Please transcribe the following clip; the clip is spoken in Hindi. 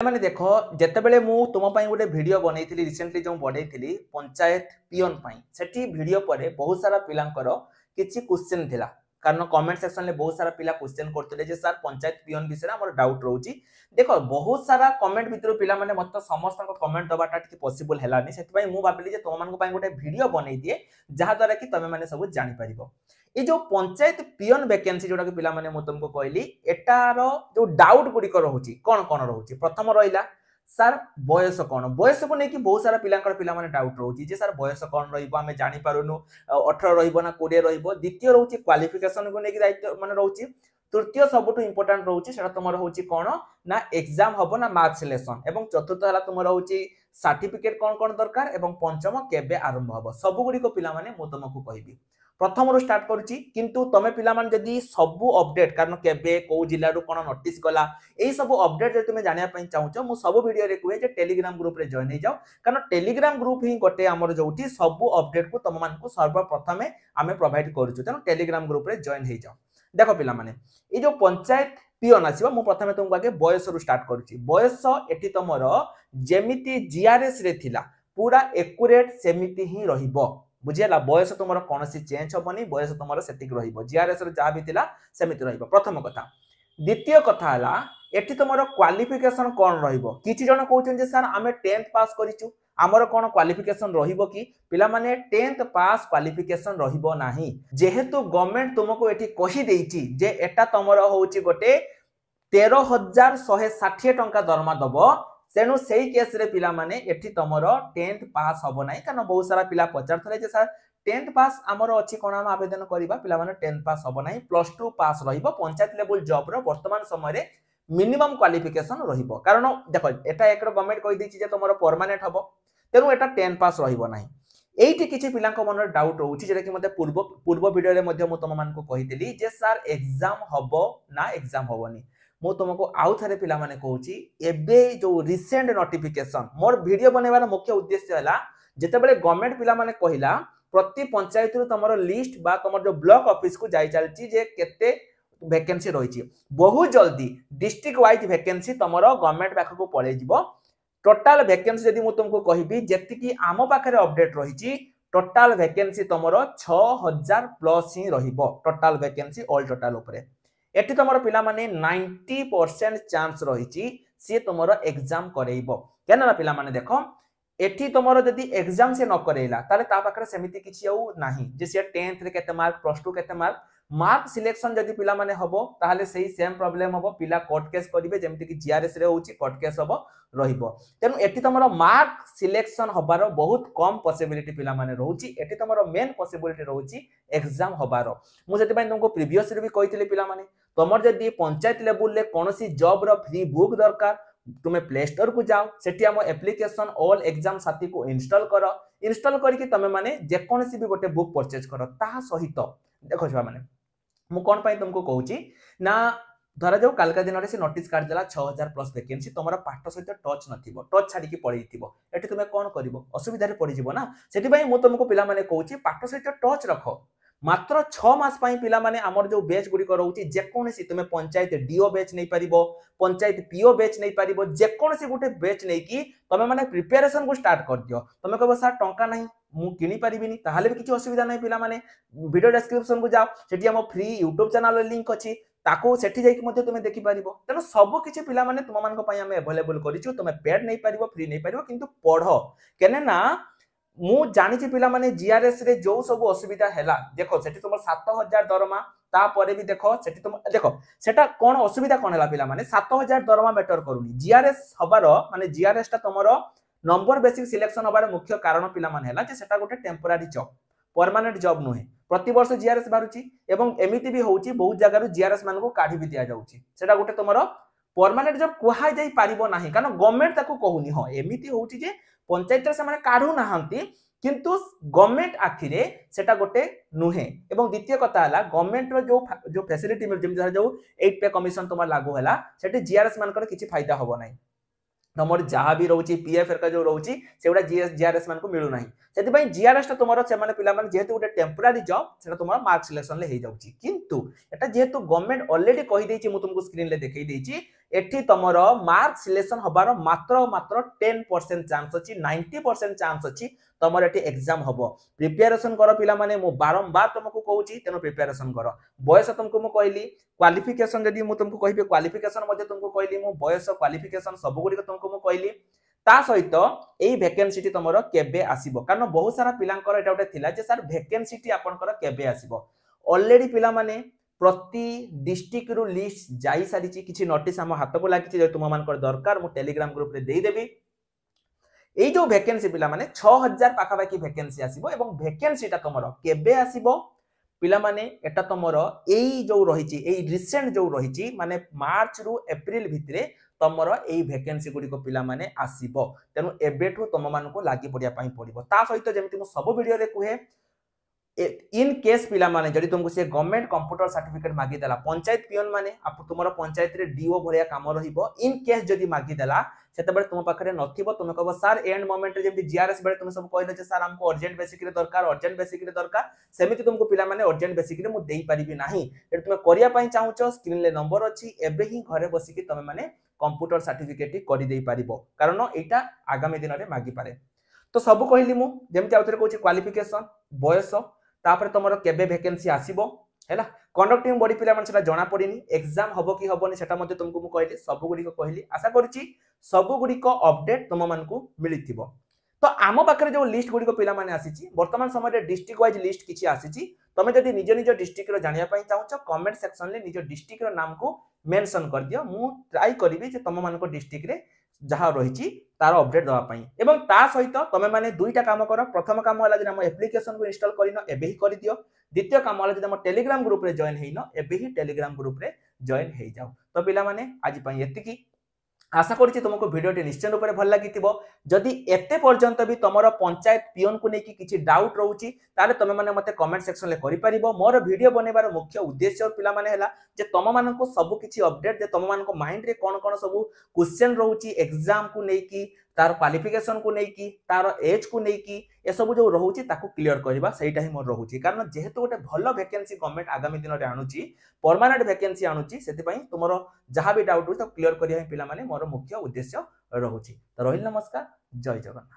मैंने देख जितेबले मु तुम गोटे वीडियो बनई रिसेंटली जो बढ़ई पंचायत पियन से वीडियो पर बहुत सारा पिलांकर किसी क्वेश्चन थिला कारण कमेंट सेक्शन में बहुत सारा पिला क्वेश्चन करते सर पंचायत पियन विषय में डाउट रोची देख बहुत सारा कमेंट भितर पिला माने मत समस्त कमेंट दबाटा पॉसिबल हेलानी से भाविली तुम मान गोटे वीडियो बनई दिए जहाँ द्वारा कि तुम मैंने सब जानी पारिबो ये जो पंचायत पियन वैकेंसी जोटा कि पिला माने मु तुमको कहली एटार जो डाउट गुडी रोची कौन कौन रोची प्रथम रहिला सर बयस कौन बयस को लेकिन बहुत सारा पिला माने डाउट रोची जे सर बयस कौन रहिबो आमे जानि पारुनु 18 रहिबो ना 20 रहिबो द्वितीय रोची क्वालिफिकेशन को लेकिन दायित्व माने रोची तृतीय सबुठ इंपोर्टेंट रोची सेटा तुमर होची कौन ना एग्जाम हबो ना मार्क सिलेक्शन एवं चतुर्थ हला तुमर होची सर्टिफिकेट कौन कौन दरकार एवं पंचम केबे आरंभ हबो सब गुडी को पिला माने मु तुमको कहबी प्रथम रू स्टार्ट करुच्ची किंतु तमे पिला मान जदी सबु अपडेट कारण केबे को जिल्ला रू कोन नोटिस गला एई सबु अपडेट जे तुमे जानिया पई चाहूचो मु सबु वीडियो रे कुए जे टेलीग्राम ग्रुप रे जॉइन हे जाओ कारण टेलीग्राम ग्रुप ही गोटे हमर जोठी सबु अपडेट को तम मान को सर्वप्रथमे आमे प्रोवाइड करूछु तनो टेलीग्राम ग्रुप रे जॉइन हे जाओ देखो पिला माने ए जो पंचायत पियन आसीबो मु प्रथमे तुमको आगे बयस रू स्टार्ट करूची बयस एठी तमरो जेमिति जीआरएस रे थिला पूरा एक्यूरेट सेमिति ही रहिबो बुझियला बयस तुमरो कोनसी चेंज होबनी बयस तुमरो सेटिक रहिबो जीआरएस रे जा भी थिला सेमिति रहिबो प्रथम कथा द्वितीय कथा हला एठी तुमरो क्वालिफिकेशन कोन रहिबो किछि जण कहउछन जे सर आमे 10th पास करिचु हमर कोन क्वालिफिकेशन रहिबो कि पिला माने 10th पास क्वालिफिकेशन रहिबो नाही जेहेतु गवर्नमेंट तुमको एठी कहि देइची जे एटा तुमरो होउची गोटे 13160 टंका दरमा दबो तेणु से केस रे पिला माने एठी तमर 10th पास हबो नाही कारण बहुत सारा पिला पचार थले जे सर 10th पास हमर अछि कोन हम आवेदन करिबा पिला माने 10th पास हबो नाही +2 पास रहिबो पंचायत लेवल जॉब रो वर्तमान समय रे मिनिमम क्वालिफिकेशन रहिबो कारण देखो एटा एकरो गवर्नमेंट कहि दैछि जे तमर परमानेंट हबो तेणु एटा 10 पास रहिबो नाही एइठी किछि पिलांको मन डाउट होउछि जेटा कि मते पूर्व वीडियो रे मध्ये मु तम मान को कहितली जे सर एग्जाम हबो ना एग्जाम हबोनी मु तुमको आउ थारे पिला माने कहूची एबे जो रिसेंट नोटिफिकेशन मोर वीडियो बनेबार मुख्य उद्देश्य हला जेतेबेले गवर्नमेंट पिला माने कहिला प्रति पंचायत रु तमरो लिस्ट बा तमर जो ब्लॉक ऑफिस को जाई चलची जे केते वैकेंसी रहिची बहुत जल्दी डिस्ट्रिक्ट वाइज वैकेंसी तमरो गवर्नमेंट पाख को पळे जिवो टोटल वैकेंसी जदी मु तुमको कहिबी जेति की आमो पाखरे अपडेट रहिची टोटल वैकेंसी तमरो 6000 प्लस ही रहिबो टोटल वैकेंसी ऑल टोटल ऊपर एठी तमरो पिला माने 90% चांस रहिची से तमरो एग्जाम करेइबो केना ना पिला माने देखो एठी तमरो जदी एग्जाम से न करेइला ताले ता पाखरे समिति किछि औ नाही जे से 10th रे केते मार्क +2 केते मार्क सिलेक्शन जदी पिला माने हबो ताले सही सेम प्रॉब्लम हबो पिला कोर्ट केस करिवे जेमति कि जीआरएस रे होची कोर्ट केस हबो रहिबो तेनु एठी तमरो मार्क सिलेक्शन हबारो बहुत कम पॉसिबिलिटी पिला माने रहउची एठी तमरो मेन पॉसिबिलिटी रहउची एग्जाम हबारो मु जति पय तुमको प्रीवियस रे भी कहितले पिला माने तमर जदी पंचायत लेवल ले कोनोसी जॉब रो फ्री बुक दरकार तुमे प्ले स्टोर को जाओ सेठी हम एप्लीकेशन ऑल एग्जाम साथी को इंस्टॉल करके तमे माने जे कोनोसी भी गोटे बुक परचेज करो ता सहित देखो छवा माने मु कोन पय तुमको कहूची ना धरा जाऊ कालका दिन रे से नोटिस कार्ड देला 6000 प्लस वैकेंसी तमरा पाठ सहित टच नथिबो टच छाडी की पड़ी थिबो एठी तुमे कोन करिवो असुविधा रे पड़ी जिवो ना सेठी पय मु तुमको पिला माने कहूची पाठ सहित टच रखो मात्र 6 मास पई पिला माने हमर जो बैच गुडी करोउची जे कोनसी तुमे पंचायत डीओ बैच नै परिबो पंचायत पीओ बैच नै परिबो जे कोनसी गुटे बैच नै की तमे माने प्रिपरेशन को स्टार्ट कर दियो तमे कहबो सर टंका नाही मु किनी परिबिनी ताहाले भी किछि असुविधा नै पिला माने वीडियो डिस्क्रिप्शन को जाओ सेठी हम फ्री YouTube चैनल लिंक अछि ताको सेठी जाई कि मध्ये तुमे देखि परिबो तनो सब किछि पिला माने तुम मान को पई हम अवेलेबल करिछु तुमे पेड नै परिबो फ्री नै परिबो किंतु पढो केने ना मु जानि छि पिला माने जीआरएस रे जो सब असुविधा हैला देखो सेठी तुम 7000 दरमा ता परे भी देखो सेठी तुम देखो सेटा कोन असुविधा कोन हैला पिला माने 7000 दरमा मैटर करूनी जीआरएस हबारो माने जीआरएस ता तमरो नंबर बेसिक सिलेक्शन हबार मुख्य कारण पिला माने हैला जे सेटा गोटे टेम्पररी जॉब परमानेंट जॉब नुहे प्रति वर्ष जीआरएस बारुची एवं एमिति भी होउची बहुत जगह रु जीआरएस मान को काढी भी दिया जाउची सेटा गोटे तमरो परमानेंट जॉब कुहा जाई पारिबो नाही कारण गवर्नमेंट ताको कहूनी हो एमिति होउची जे पंचायत से माने काढू नाहंती किंतु गवर्नमेंट आखिरे सेटा गोटे नुहे एवं द्वितीय कथा हला गवर्नमेंट रो जो फैसिलिटी मिल जेम जो 8 पे कमिशन तमर लागू हला सेटे जीआरएस मान कर किछि फायदा होबो नाही तमर जहाँ भी रोची पीएफ का जो रोची सेउडा जीआरएस मान को मिलु नाही सेति पई जीआरएस ता तमरो से माने पिला माने जेहेतु गोटे टेम्पररी जॉब सेटा तमरो मार्क सिलेक्शन ले हे जाउची किंतु एटा जेहेतु गवर्नमेंट ऑलरेडी कहि देछि मु तुमको स्क्रीन ले देखै देछि एठी तमरो मार्क सिलेक्शन हबार मात्र मात्र 10% चांस अछि 90% चांस अछि तमर एठी एग्जाम हबो प्रिपरेशन करो पिला माने मु बारंबार तुमको कहूची तेनो प्रिपरेशन करो बयस तुमको मु कहली क्वालिफिकेशन जदी मु तुमको कहिबे क्वालिफिकेशन मध्ये तुमको कहली मु बयस क्वालिफिकेशन सब गुडी तुमको मु कहली ता सहित एई वैकेंसी तमरो केबे आसीबो कारण बहुत सारा पिलांकर एटा उठे थिला जे सर वैकेंसी आपनकर केबे आसीबो ऑलरेडी पिला माने प्रति डिस्ट्रिक्ट रु लिस्ट जाई सारी किछि नोटिस हम हाथ को लागी तुम मानकर दरकार मु टेलीग्राम ग्रुप रे देई देबी एई जो वैकेंसी पिला माने 6000 पाखापाखी वैकेंसी आसीबो एवं वैकेंसी ता तमरो केबे आसीबो पिला माने एटा तमरो एई जो रहिछि एई रिसेंट जो रहिछि माने मार्च रु अप्रैल भितरे तमरो एई वैकेंसी गुडी को पिला माने आसीबो तेनु एबेठु तम मान को लागि पडिया पई पडिबो ता सहित जेमिति मु सब वीडियो रे कुहे इन केस पिला माने जदि तुमको से गवर्नमेंट कंप्यूटर सर्टिफिकेट मागी देला पंचायत पियन माने आप तुमरो पंचायत रे डीओ भरिया काम रहिबो इन केस जदि मागी देला सेते बेले तुम पाखरे नथिबो तुम कहबो सर एंड मोमेंट रे जेमि जीआरएस बेले तुम सब कहले जे सर हमको अर्जेंट बेसिक रे दरकार सेमिति तुमको पिला माने अर्जेंट बेसिक रे मु देई परिबि नाही ए तुम करिया पई चाहूचो स्क्रीन ले नंबर अछि एबे ही घरे बसी कि तुम माने कंप्यूटर सर्टिफिकेट करि देई परिबो कारण एटा आगामी दिन रे मागी पारे तो सब कहली मु जेमि आउथरे कहूची क्वालिफिकेशन बयस तापर तमरो केबे वैकेंसी आसीबो हैला कंडक्टिंग बॉडी पिला मन सेटा जणा पडिनी एग्जाम हबो कि हबोनी सेटा मध्ये तुमको मु कहली सब गुडी को कहली आशा करछि सब गुडी को अपडेट तुम मन को मिलिथिबो तो आम पाखरे जो लिस्ट गुडी को पिला माने आसीची वर्तमान समय रे डिस्ट्रिक्ट वाइज लिस्ट किछि आसीची तमे जदि निज निज डिस्ट्रिक्ट रो जानिया पई चाहूछ कमेंट सेक्शन ले निज डिस्ट्रिक्ट रो नाम को मेंशन कर दियो मु ट्राई करबी जे तम मन को डिस्ट्रिक्ट रे जहा रहिची तार अपडेट दवा पई एवं ता सहित तमे माने दुईटा काम करो प्रथम काम होला जे हम एप्लीकेशन को इंस्टॉल करिनो एबे ही करि दियो द्वितीय काम होला जे हम टेलीग्राम ग्रुप रे जॉइन हेइनो एबे ही टेलीग्राम ग्रुप रे जॉइन हेइ जाओ तो पिला माने आज पई एतिकी आशा करछि तुमको वीडियोटी निश्चय रूप से भल लागिथिबो जदि एते पर्यंत भी तमरो पंचायत पियन को नेकी किछि डाउट रहउछि ताले तमे माने मते कमेंट सेक्शन ले करि परिबो मोर वीडियो बनेबार मुख्य उद्देश्य पिला माने हला जे तम मानन को सब किछि अपडेट जे तम मानन को माइंड रे कोन कोन सब क्वेश्चन रहउछि एग्जाम को नेकी तार क्वालिफिकेशन को नेकी तार एज को नेकी ए सब जो रहउछि ताको क्लियर करबा सेटा ही मोर रहउछि कारण जेहेतु गोटे भलो वैकेंसी गवर्नमेंट आगामी दिन रे आनुछि परमानेंट वैकेंसी आनुछि सेति पई तुमरो जहां भी डाउट हो तो क्लियर करिया पिला माने मोर मुख्य उद्देश्य रहउछि तो रहिल नमस्कार जय जगन्नाथ।